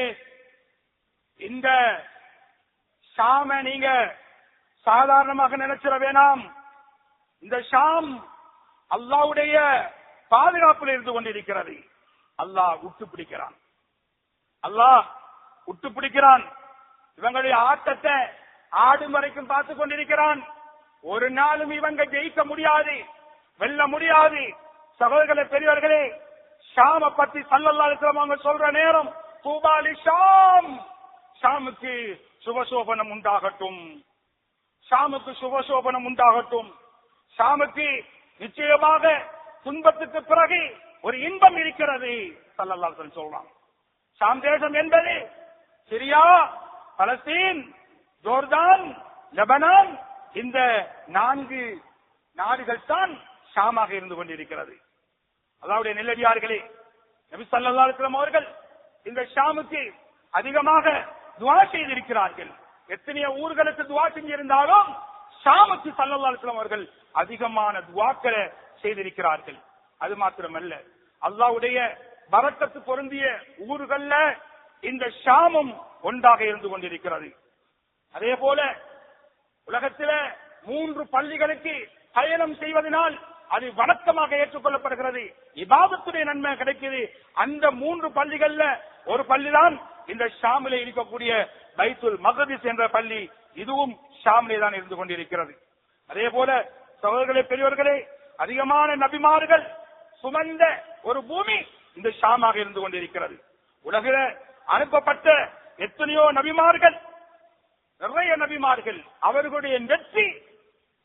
இந்த ஷாம நீங்க சாதாரணமாக நினைச்சிட வேணாம். இந்த ஷாம் அல்லாஹ்வுடைய பாதுகாப்பில் இருந்து கொண்டிருக்கிறது. அல்லாஹ் விட்டு பிடிக்கிறான், அல்லாஹ் விட்டு பிடிக்கிறான். இவங்களுடைய ஆட்டத்தை ஆடும் வரைக்கும் பார்த்து கொண்டிருக்கிறான். ஒரு நாளும் இவங்க ஜெயிக்க முடியாது, வெல்ல முடியாது. சகோதரர்களே, பெரியவர்களே, ஷாம பத்தி ஸல்லல்லாஹு அலைஹி வஸல்லம் அவங்க சொல்ற நேரம், தூபாலி ஷாம், ஷாமுக்கு சுபசோபனம் உண்டாகட்டும், ஷாமுக்கு சுபசோபனம் உண்டாகட்டும். ஷாமுக்கு நிச்சயமாக துன்பத்துக்கு பிறகு ஒரு இன்பம் இருக்கிறது ஸல்லல்லாஹு அலைஹி வஸல்லம் சொல்றாங்க. ஷாம் தேசம் என்பது சிரியா, பலஸ்தீன், ஜோர்தான், லெபனான், இந்த 4 நாடுகள் தான் ஷாமாக இருந்து கொண்டிருக்கிறது. அல்லாஹ்வுடைய நெல்லடியார்களே, நபி ஸல்லல்லாஹு அலைஹி வஸல்லம் அவர்கள் இந்த ஷாமுக்கு அதிகமாக துஆ செய்திருக்கிறார்கள். எத்தனையோ ஊர்களுக்கு துஆ செஞ்சிருந்தாலும் ஷாமுக்கு ஸல்லல்லாஹு அலைஹி வஸல்லம் அவர்கள் அதிகமான துஆக்களை செய்திருக்கிறார்கள். அது மாத்திரமல்ல, அல்லாஹ்வுடைய பரக்கத்து பொருந்திய ஊர்கள்ல இந்த ஷாமும் ஒன்றாக இருந்து கொண்டிருக்கிறது. அதே போல உலகத்தில 3 பள்ளிகளுக்கு பயணம் செய்வதனால் அது வணக்கமாக ஏற்றுக்கொள்ளப்படுகிறது, இபாதத்துடைய நன்மை கிடைக்குது. அந்த 3 பள்ளிகள்ல ஒரு பள்ளிதான் இந்த ஷாமிலே இருக்கக்கூடிய பைத்துல் மக்திஸ் என்ற பள்ளி. இதுவும் ஷாமிலே தான் இருந்து கொண்டிருக்கிறது. அதே போல சகோதரர்களே, பெரியவர்களே, அதிகமான நபிமார்கள் சுமந்த ஒரு பூமி இந்த ஷாமாக இருந்து கொண்டிருக்கிறது. உலகில அனுப்பப்பட்ட எத்தனையோ நபிமார்கள், நிறைய நபிமார்கள், அவர்களுடைய வெற்றி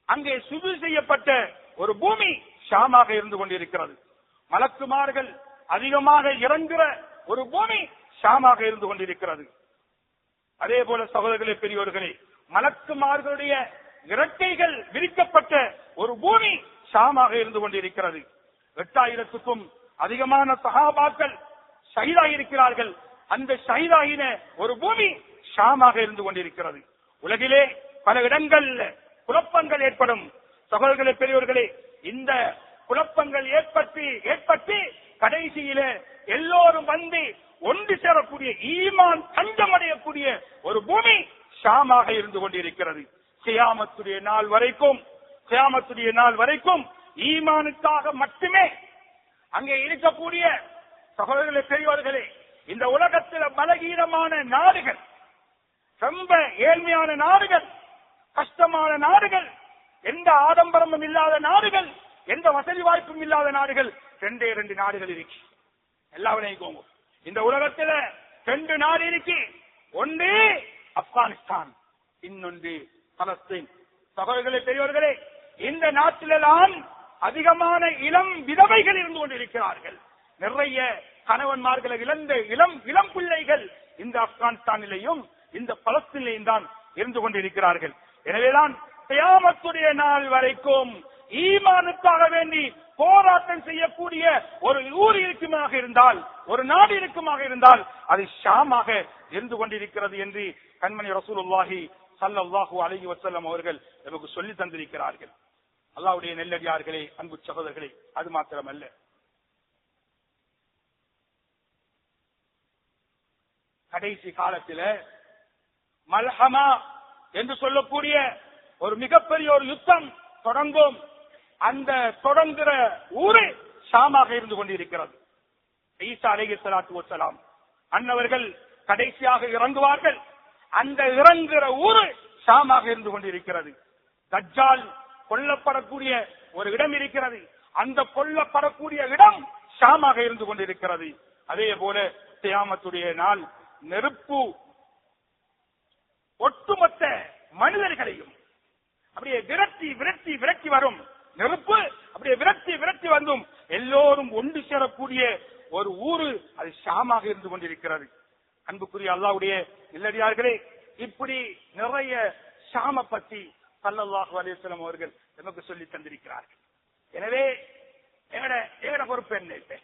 அங்கே சுது செய்யப்பட்ட ஒரு பூமி ஷாமாக இருந்து கொண்டிருக்கிறது. மலக்குமார்கள் அதிகமாக இறங்குற ஒரு பூமி ஷாமாக இருந்து கொண்டிருக்கிறது. அதே போல சகோதரர்களே, பெரியோர்களே, மலக்குமார்களுடைய இறக்கைகள் விரிக்கப்பட்ட ஒரு பூமி ஷாமாக இருந்து கொண்டிருக்கிறது. 8000க்கும் அதிகமான சஹாபாக்கள் ஷஹீதாயிருக்கிறார்கள். அந்த ஷஹீதாயின ஒரு பூமி ஷாமாக இருந்து கொண்டிருக்கிறது. உலகிலே பல இடங்கள்ல குழப்பங்கள் ஏற்படும். சகோதரர்களே, பெரியோர்களே, இந்த குழப்பங்கள் ஏற்பட்டு கடைசியில எல்லோரும் வந்து ஒன்று சேரக்கூடிய ஈமான் தஞ்சமடையக்கூடிய ஒரு பூமி ஷாமாக இருந்து கொண்டிருக்கிறது. கியாமத்துடைய நாள் வரைக்கும் ஈமானுக்காக மட்டுமே அங்கே இருக்கக்கூடிய சகோதரர்களே, பெரியவர்களே, இந்த உலகத்தில் பலகீனமான நாடுகள், ரொம்ப ஏழ்மையான நாடுகள், கஷ்டமான நாடுகள், எந்த ஆடம்பரமும் இல்லாத நாடுகள், எந்த வசதி வாய்ப்பும் இல்லாத நாடுகள், 2 நாடுகள் இருக்கு. எல்லாரும் இந்த உலகத்துல 2 நாடு இருக்கு. ஒன்று ஆப்கானிஸ்தான், இன்னொன்று பலஸ்தீன். சகோதரர்களே, பெரியவர்களே, இந்த நாட்டில்தான் அதிகமான இளம் விதவைகள் இருந்து கொண்டிருக்கிறார்கள். நிறைய கணவன்மார்களை இழந்த இளம் பிள்ளைகள் இந்த ஆப்கானிஸ்தானிலேயும் இந்த பலஸ்தீனிலேயும் தான் இருந்து கொண்டிருக்கிறார்கள். எனவேதான் கியாமத்துடைய நாள் வரைக்கும் ஈமானுக்காக வேண்டி போராட்டம் செய்யக்கூடிய ஒரு ஊர் இருக்குமாக இருந்தால், ஒரு நாடு இருக்குமாக இருந்தால், அது ஷாமாக இருந்து கொண்டிருக்கிறது என்று கண்மணி ரசூலுல்லாஹி ஸல்லல்லாஹு அலைஹி வஸல்லம் அவர்கள் நமக்கு சொல்லி தந்திருக்கிறார்கள். அல்லாஹ்வுடைய நெல்லடியார்களே, அன்பு சகோதரர்களே, அது மாத்திரமல்ல, கடைசி காலத்தில் மல்ஹமா என்று சொல்லக்கூடிய ஒரு மிகப்பெரிய ஒரு யுத்தம் தொடங்கும். அந்த தொடங்குகிற ஊரு ஷாமாக இருந்து கொண்டிருக்கிறது. ஈசா அலைஹிஸ்ஸலாத்து வஸ்ஸலாம் அன்னவர்கள் கடைசியாக இறங்குவார்கள். அந்த இறங்குகிற ஊரு ஷாமாக இருந்து கொண்டிருக்கிறது. தஜ்ஜால் கொல்லப்படக்கூடிய ஒரு இடம் இருக்கிறது. அந்த கொல்லப்படக்கூடிய இடம் ஷாமாக இருந்து கொண்டிருக்கிறது. அதே போல கியாமத்துடைய நாள் நெருப்பு ஒட்டுமொத்த மனிதர்களையும் அப்படியே விரட்டி வரும். நெருப்பு அப்படியே விரட்டி வந்தும் எல்லோரும் ஒன்று சேரக்கூடிய ஒரு ஊரு அது ஷாமாக இருந்து கொண்டிருக்கிறது. அன்புக்குரிய அல்லாஹ்வுடைய இல்லடியார்களே, இப்படி நிறைய ஷாம பத்தி ஸல்லல்லாஹு அலைஹி வஸல்லம் அவர்கள் நமக்கு சொல்லி தந்திருக்கிறார்கள். எனவே எங்கட பொறுப்பு என்ன?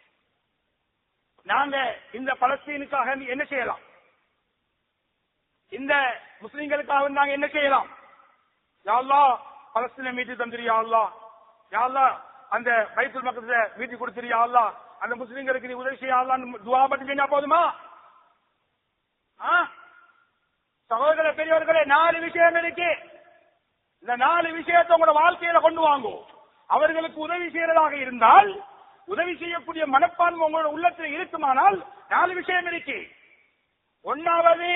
நாங்க இந்த பலஸ்தீனுக்காக என்ன செய்யலாம்? இந்த முஸ்லிம்களுக்காக நாங்க என்ன செய்யலாம்? யா அல்லாஹ், பலஸ்தீனை மீட்டு தந்திரு யா அல்லாஹ். யா அல்லாஹ், அந்த பைத்துல் மக்தஸை மீட்டு கொடுத்திரு யா அல்லாஹ். அந்த முஸ்லிம்களுக்கு நீ உதவி செய்ய அல்லாஹ்னு துஆ மட்டும் செஞ்சா போதுமா? சகோதர பெரியவர்களே, 4 விஷயம் இருக்கு. இந்த 4 விஷயத்தை உங்களோட வாழ்க்கையில கொண்டு வாங்கும். அவர்களுக்கு உதவி செய்யறதாக இருந்தால், உதவி செய்யக்கூடிய மனப்பான்மை உங்களோட உள்ளத்தில் இருக்குமானால் 4 விஷயம் இருக்கு. 1வது,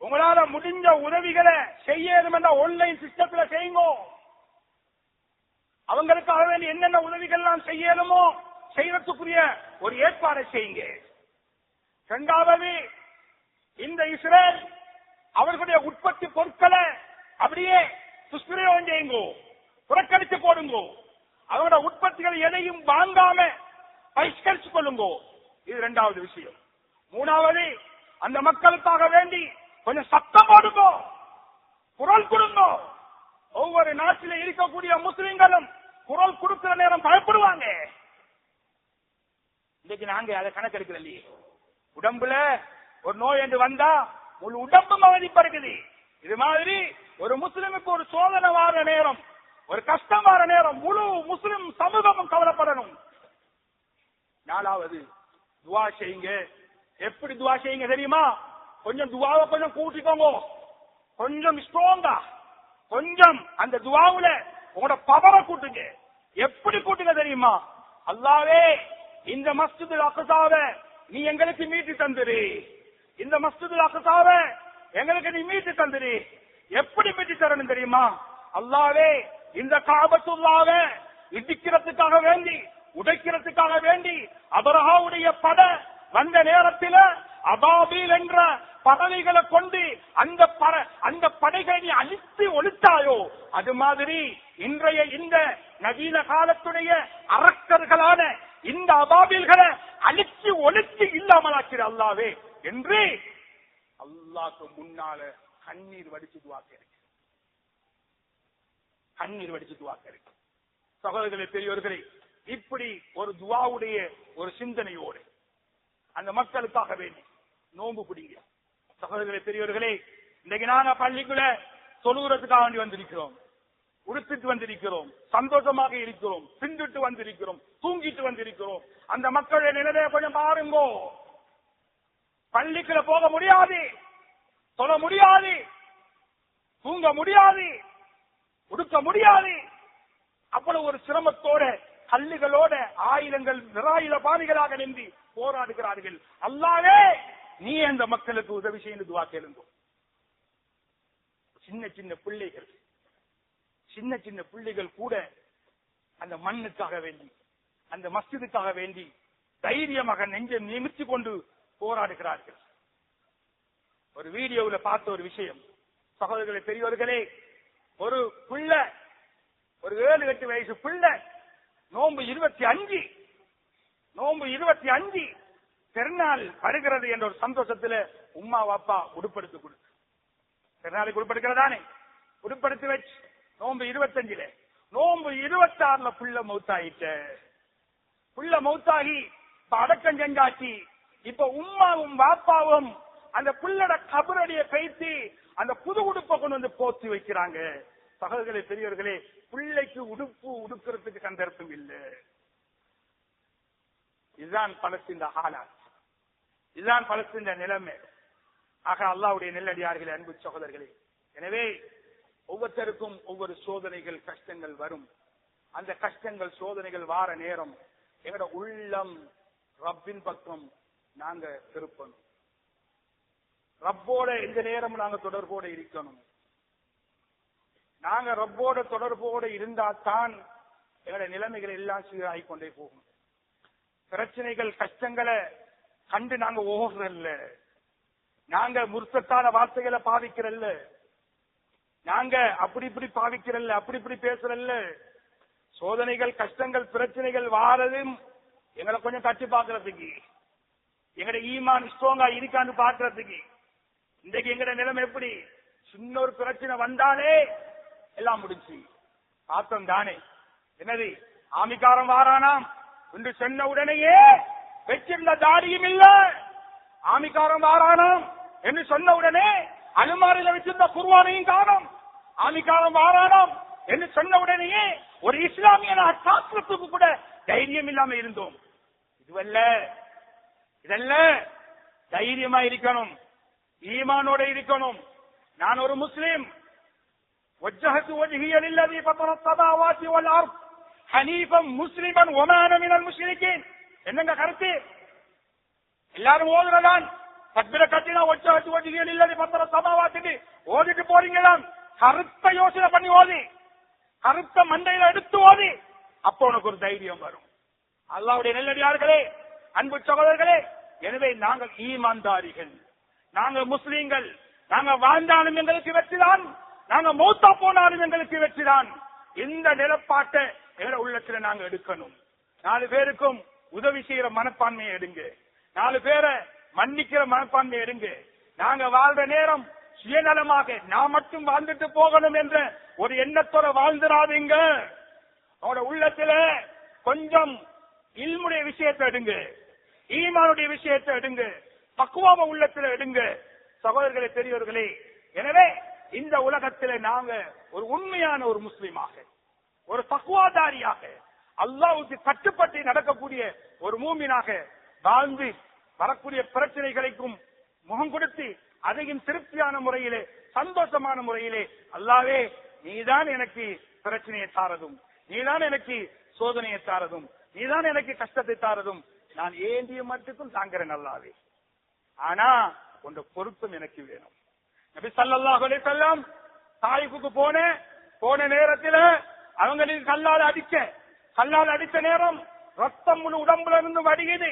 உங்களால முடிஞ்ச உதவிகளை செய்யணும் என்ற ஆன்லைன் சிஸ்டத்துல செய்யுங்க. அவங்களுக்காக வேண்டி என்னென்ன உதவிகள் எல்லாம் செய்யணுமோ செய்யறதுக்குரிய ஒரு ஏற்பாடை செய்யுங்க. 2வது, இந்த இஸ்ரேல் அவர்களுடைய உற்பத்தி பொருட்களை அப்படியே துஷ்பிரயோகம் செய்யுங்க, புறக்கணித்து போடுங்க. அவரோட உற்பத்திகள் எதையும் வாங்காம பகிஷ்கரிச்சு கொள்ளுங்க. இது 2வது விஷயம். 3வது, அந்த மக்களுக்காக வேண்டி கொஞ்சம் சத்தம் போடுங்க, குரல் கொடுங்க. ஒவ்வொரு நாட்டில் இருக்கக்கூடிய முஸ்லிம்களும் குரல் கொடுக்கிற நேரம் பயப்படுவாங்க. இன்னைக்கு நாங்க அதை கணக்கெடுக்கல இல்லையே. உடம்புல ஒரு நோய் என்று வந்தா முழு உடம்பும் அவதிப்படுகிறது. இது மாதிரி ஒரு முஸ்லிமுக்கு ஒரு சோதனை வார நேரம், ஒரு கஷ்டம் வார நேரம் முழு முஸ்லிம் சமூகமும் கவலைப்படணும். 4வது, துஆ செய்யுங்க. எப்படி துஆ செய்யுங்க தெரியுமா? கொஞ்சம் துஆவை கொஞ்சம் கூட்டிக்கோங்க, கொஞ்சம் ஸ்ட்ராங்கா, கொஞ்சம் அந்த துஆவுல உங்களோட பவரை கூட்டுங்க. எப்படி கூட்டுங்க தெரியுமா? அல்லாஹ்வே, இந்த மஸ்ஜிதுல் அக்ஸாவை நீ எங்களுக்கு மீட்டு தந்துரு. இந்த மஸ்ஜிதுல் அக்ஸாவை எங்களுக்கு நீ மீட்டு தந்துரு. எப்படி மீட்டு தரணும் தெரியுமா? அல்லாஹ்வே, இந்த காபத்துல்லாவை இடிக்கிறதுக்காக வேண்டி, உடைக்கிறதுக்காக வேண்டி அபரஹாவுடைய பட வந்த நேரத்தில் அபாபீல் என்ற பறவைகளை கொண்டு அந்த படைகளை நீ அழித்து ஒழித்தாயோ, அது மாதிரி இன்றைய இந்த நவீன காலத்துடைய அரக்கர்களான இந்த அபாபில்களை அழிச்சு ஒழித்து இல்லாமலாக்கிற அல்லாவே என்று அல்லாஹ்க்கு முன்னால கண்ணீர் வடிச்சு துஆக்க இருக்கு. கண்ணீர் வடிச்சு துஆக்க இருக்கு. சகோதரர்களே, பெரியோர்களே, இப்படி ஒரு துஆவுடைய ஒரு சிந்தனையோடு அந்த மக்களுக்காக வேண்டி நோன்பு பிடிங்க. சகோதரர்களே, பெரியோர்களே, இன்னைக்கு நாங்க பள்ளிக்குள்ள தொழுகிறதுக்காக வேண்டி வந்திருக்கிறோம், உடுத்துட்டு வந்திருக்கிறோம், சந்தோஷமாக இருக்கிறோம், திண்டுட்டு வந்திருக்கிறோம், தூங்கிட்டு வந்திருக்கிறோம். அந்த மக்களுடைய நிலைமையை கொஞ்சம் பாருங்கோ. பள்ளிக்குள்ள போக முடியாது, சொல்ல முடியாது, தூங்க முடியாது, உடுக்க முடியாது. அவ்வளவு ஒரு சிரமத்தோட கல்லுகளோட ஆயுதங்கள் நிராயுத பாணிகளாக நின்று போராடுகிறார்கள். அல்லாஹ்வே, நீ அந்த மக்களுக்கு உதவி செய்து துஆ கேளுங்க. சின்ன சின்ன பிள்ளைகள், சின்ன சின்ன பிள்ளைகள் கூட அந்த மண்ணுக்காக வேண்டி, அந்த மஸ்ஜிதுக்காக வேண்டி தைரியமாக நெஞ்சை நிமிர்த்தி கொண்டு போராடுகிறார்கள். ஒரு வீடியோவில் பார்த்த ஒரு விஷயம், சகோதரர்களே, பெரியவர்களே, ஒரு பிள்ளை, ஒரு 7-8 வயசு பிள்ளை, நோன்பு 25 பெருநாள் வருகிறது என்ற ஒரு சந்தோஷத்துல உம்மா வாப்பா உடுப்படுத்தி கொடுத்து, பெருநாளுக்கு உடுப்படுக்கிறதானே, உடுப்படுத்தி வச்சு நோன்பு 25, நோன்பு 26 புள்ள மௌத்தாயிட்ட. புள்ள மௌத்தாகி இப்ப அடக்கம் செஞ்சாச்சு. இப்ப உம்மாவும் வாப்பாவும் அந்த புள்ளட கபரடியை கைத்து அந்த புது உடுப்பை கொண்டு வந்து போத்தி வைக்கிறாங்க. சகோதரர்களே, பெரியவர்களே, பிள்ளைக்கு உடுப்பு உடுக்கிறதுக்கு சந்தர்ப்பம் இல்லை. இதுதான் பலஸ்தீன் ஹாலாத், இதுதான் பலஸ்தீன் நிலைமை. ஆக அல்லாஹ்வுடைய நெல்லடியார்களே, அன்பு சகோதரர்களே, எனவே ஒவ்வொருத்தருக்கும் ஒவ்வொரு சோதனைகள், கஷ்டங்கள் வரும். அந்த கஷ்டங்கள், சோதனைகள் வார நேரம் எங்களோட உள்ளம் ரப்பின் பக்கம் நாங்க திருப்பணும். ரப்போட இந்த நேரம் நாங்க தொடர்போட இருக்கணும். நாங்க ரப்போட தொடர்போட இருந்தா தான் எங்களோட நிலைமைகள் எல்லாம் சீராகி கொண்டே போகும். பிரச்சனைகள், கஷ்டங்களை கண்டு நாங்க ஓடுறல்ல, நாங்க முர்த்தத்தான வார்த்தைகளை பாவிக்கிறல்ல, நாங்க அப்படி இப்படி பாவிக்கிறல்ல, அப்படி இப்படி பேசுறல்ல. சோதனைகள், கஷ்டங்கள், பிரச்சனைகள் வாரதும் எங்களை கொஞ்சம் தட்டி பாக்குறதுக்கு, எங்கட ஈமான் ஸ்ட்ராங்கா இருக்கான்னு பாக்குறதுக்கு. இன்றைக்கு எங்கட நிலைமை எப்படி? சின்ன ஒரு பிரச்சனை வந்தாலே எல்லாம் முடிஞ்சு பார்த்தோம் தானே. என்னது, ஆமிக்காரம் வாரானாம் என்று சொன்ன உடனேயே வச்சிருந்த தாடியும் இல்ல, ஆமிக்காரம் வாரானாம் என்று சொன்ன உடனே அலுமாரில வச்சிருந்த குர்ஆனையும் காணோம். ஆமிக்காரம் வாரானாம் என்று சொன்ன உடனேயே ஒரு இஸ்லாமியன காக்கிறதுக்கு கூட தைரியம் இல்லாம இருந்தோம். இதல்ல தைரியமா இருக்கணும், ஈமானோட இருக்கணும். நான் ஒரு முஸ்லிம், வஜ்ஜஹது வஜ்ஹிய லில்லதி ஃபதர ஸமாவாதி வல் அர்த் ஹனீஃபன் முஸ்லிமன் வமா அன மினல் முஷ்ரிகீன். என்னங்க கருத்து? எல்லாரும் ஓதுறதான் தக்பீர கட்டினா வஜ்ஜஹது வஜ்ஹிய லில்லதி ஃபதர ஸமாவாதி ஓதிட்டு போறீங்களாம். கருத்த யோசனை பண்ணி ஓதி, கருத்த மண்டையில எடுத்து ஓதி, அப்போ உனக்கு ஒரு தைரியம் வரும். அல்லாஹ்வுடைய நெல்லடியார்களே, அன்பு சகோதரர்களே, எனவே நாங்கள் ஈமான்தாரிகள், நாங்கள் முஸ்லீம்கள். நாங்க வாழ்ந்தாலும் எங்களுக்கு வெற்றிதான், நாங்க மௌத்தா போனாலும் எங்களுக்கு வெற்றிதான். இந்த நிலப்பாட்டை எங்க உள்ளத்துல நாங்க எடுக்கணும். 4 பேருக்கும் உதவி செய்யற மனப்பான்மையை எடுங்க, 4 பேரை மன்னிக்கிற மனப்பான்மையை எடுங்க. நாங்க வாழ்ற நேரம் சுயநலமாக நான் மட்டும் வாழ்ந்துட்டு போகணும் என்ற ஒரு எண்ணத்தோட வாழ்ந்துடாதீங்க. அவனோட உள்ளத்துல கொஞ்சம் இல்முடைய விஷயத்தை எடுங்க, ஈமானுடைய விஷயத்தை எடுங்க, பக்குவாம உள்ளத்துல எடுங்க. சகோதரர்களே, பெரியவர்களே, எனவே இந்த உலகத்திலே நாங்க ஒரு உண்மையான ஒரு முஸ்லிமாக, ஒரு தக்வாதாரியாக, அல்லாஹ்வுக்கு கட்டுப்பட்டு நடக்கக்கூடிய ஒரு மூமினாக வாழ்ந்து வரக்கூடிய பிரச்சனைகளுக்கும் முகம் கொடுத்து அதையும் திருப்தியான முறையிலே, சந்தோஷமான முறையிலே, அல்லாஹ்வே நீதான் எனக்கு பிரச்சனையை தாரதும், நீதான் எனக்கு சோதனையை தாரதும், நீதான் எனக்கு கஷ்டத்தை தாரதும், நான் ஏந்திய மட்டுக்கும் தாங்கிறேன் அல்லாஹ்வே. ஆனா உங்க பொருத்தம் எனக்கு வேணும். நபி ஸல்லல்லாஹு அலைஹி வஸல்லம் தாயிஃபுக்கு போன நேரத்துல அவங்களுக்கு கல்லால் அடிச்ச நேரம் ரத்தம் முழு உடம்புல இருந்து வடியுது.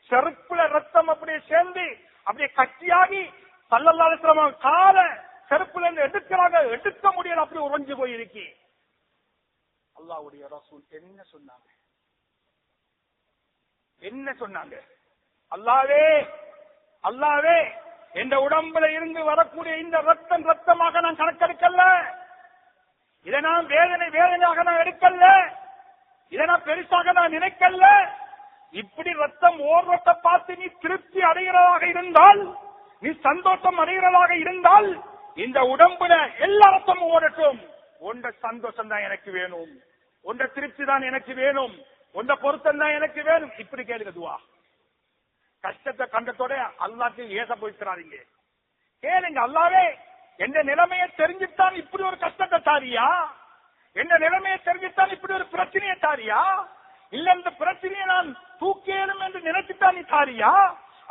செருப்புல ரத்தம் அப்படியே சேர்ந்து அப்படியே கட்டியாகி ஸல்லல்லாஹு அலைஹி வஸல்லம் கால செருப்புல இருந்து எடுக்கிறாங்க, எடுக்க முடியல, அப்படி உறைஞ்சு போயிருக்கு. அல்லாஹ்வுடைய ரசூல் என்ன சொன்னாங்க? என்ன சொன்னாங்க? அல்லாஹ்வே அல்லாஹ்வே இந்த உடம்புல இருந்து வரக்கூடிய இந்த ரத்தமாக நான் கணக்கெடுக்கல, இதை நான் வேதனையாக நான் எடுக்கல, இதை நான் பெருசாக நான் நினைக்கல. இப்படி ரத்தம் ஓடுறத பார்த்து நீ திருப்தி அடைகிறதாக இருந்தால், நீ சந்தோஷம் அடைகிறதாக இருந்தால், இந்த உடம்புல எல்லா ரத்தமும் ஓடட்டும். உண்ட சந்தோஷம் தான் எனக்கு வேணும், உண்ட திருப்தி தான் எனக்கு வேணும், உண்ட பொருத்தம் தான் எனக்கு வேணும். இப்படி கேளுங்க துவா. கஷ்டத்தை கண்டத்தோட அல்லாஹ்க்கு ஏச போயிடாதீங்க. கேளுங்க, அல்லாஹ்வே எந்த நிலைமையை தெரிஞ்சுத்தான் இப்படி ஒரு கஷ்டத்தை தாரியா? எந்த நிலைமையை தெரிஞ்சுத்தான் இப்படி ஒரு பிரச்சனையை தாரியா? இல்ல இந்த பிரச்சனையை நான் தூக்கேனும் என்று நினைச்சுத்தான் நீ தாரியா?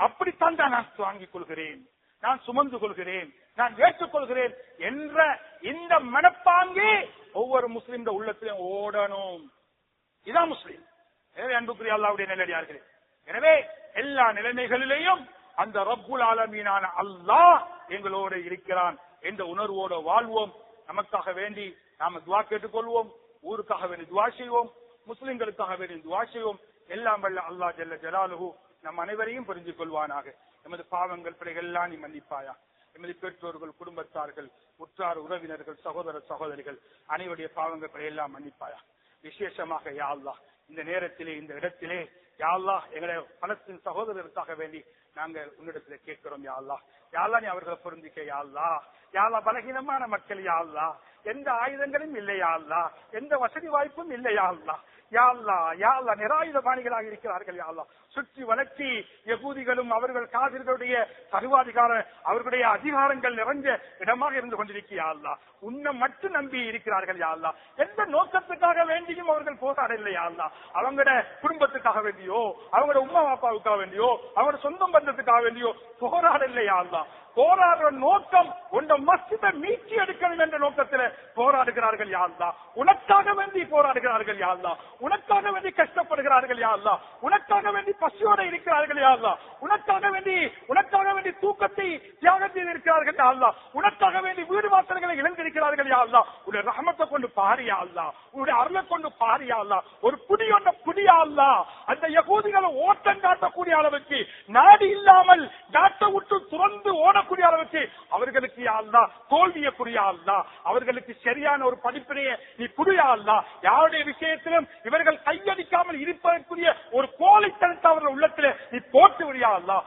அப்படித்தான் தான் நான் வாங்கிக் கொள்கிறேன், நான் சுமந்து கொள்கிறேன், நான் ஏற்றுக்கொள்கிறேன் என்ற இந்த மனப்பாங்கே ஒவ்வொரு முஸ்லிம் உள்ளத்திலும் ஓடணும். இதான் முஸ்லிம். எனவே அன்புக்குரிய அல்லாஹ்வுடைய நல்லடியார்களே, எனவே எல்லா நிலைமைகளிலேயும் அந்த ரப்புல் ஆலமீனான அல்லாஹ் எங்களோடு இருக்கிறான் என்ற உணர்வோடு வாழ்வோம். நமக்காக வேண்டி நாம துவா கேட்டுக்கொள்வோம், ஊருக்காக வேண்டி துவா செய்வோம், முஸ்லிம்களுக்காக வேண்டி துவா செய்வோம். எல்லாம் வல்ல அல்லாஹ் ஜல்ல ஜலாலுஹு நம் அனைவரையும் புரிந்து கொள்வானாக. எமது பாவங்கள் பிழைகள் எல்லாம் நீ மன்னிப்பாயா. எமது பெற்றோர்கள், குடும்பத்தார்கள், உற்றார் உறவினர்கள், சகோதர சகோதரிகள் அனைவருடைய பாவங்கள் பிழையெல்லாம் மன்னிப்பாயா. விசேஷமாக யா அல்லாஹ் இந்த நேரத்திலே இந்த இடத்திலே யா அல்லாஹ் எங்களுடைய பலஸ்தீன் சகோதரருக்காக வேண்டி நாங்கள் உன்னிடத்திலே கேட்கிறோம். யா அல்லாஹ், யா அல்லாஹ் நீ அவர்களை பொருந்திக்க. யா அல்லாஹ், யா அல்லாஹ் பலகீனமான மக்கள் யா அல்லாஹ், எந்த ஆயுதங்களும் இல்லை யா அல்லாஹ், எந்த வசதி வாய்ப்பும் இல்லை யா அல்லாஹ், யா அல்லாஹ், யா அல்லாஹ் நிராயுதபாணிகளாக இருக்கிறார்கள் யா அல்லாஹ். சுற்றி வளர்ச்சி யகூதிகளும் அவர்கள் காதிர்களுடைய சர்வாதிகார அவர்களுடைய அதிகாரங்கள் நிறைஞ்ச இடமாக இருந்து கொண்டிருக்கியா அல்லாஹ். உன்னை மட்டும் நம்பி இருக்கிறார்கள் யா அல்லாஹ். எந்த நோக்கத்துக்காக வேண்டியும் அவர்கள் போராடவில்லை யா அல்லாஹ். அவங்களோட குடும்பத்துக்காக வேண்டியோ, அவங்களோட உம்மா பாப்பாவுக்காக வேண்டியோ, அவங்களோட சொந்த பந்தத்துக்காக வேண்டியோ போராடவில்லை யா அல்லாஹ். போராடுற நோக்கம் உண்ட மஸ்ஜிதை மீட்சி எடுக்கணும் என்ற நோக்கத்தில் போராடுகிறார்கள் யா அல்லாஹ். உனக்காக வேண்டி போராடுகிறார்கள் யா அல்லாஹ். உனக்காக வேண்டி கஷ்டப்படுகிறார்கள் யா அல்லாஹ். உனக்காக வேண்டி பசியோட இருக்கிறார்கள் யா அல்லாஹ். உனக்காக வேண்டி தூக்கத்தை தியாகம் செய்திருக்கிறார்கள் யா அல்லாஹ். உனக்காக வேண்டி வீடு வாசல்களை இழந்திருக்கிறார்கள் யா அல்லாஹ். உடைய ரஹமத்தை கொண்டு பாரியா அல்லாஹ், உடைய அருளை கொண்டு பாரியா அல்லாஹ். ஒரு புடியொண்ட புடியா அல்லாஹ் அந்த யகூதிகளை ஓட்டம் காட்டக்கூடிய அளவுக்கு, நாடு இல்லாமல் நாட்டை விட்டு துறந்து ஓடக்கூடிய அளவுக்கு அவர்களுக்கு யா அல்லாஹ் தோல்வியை புரியா அல்லாஹ். அவர்களுக்கு சரியான ஒரு படிப்பினையை நீ புரியா அல்லாஹ். யாருடைய விஷயத்திலும் இவர்கள் கையடிக்காமல் இருப்பதற்குரிய ஒரு கோழைத்தனத்தை அவர்கள் உள்ளத்தில் நீ போட்டு விடியா அல்லாஹ்.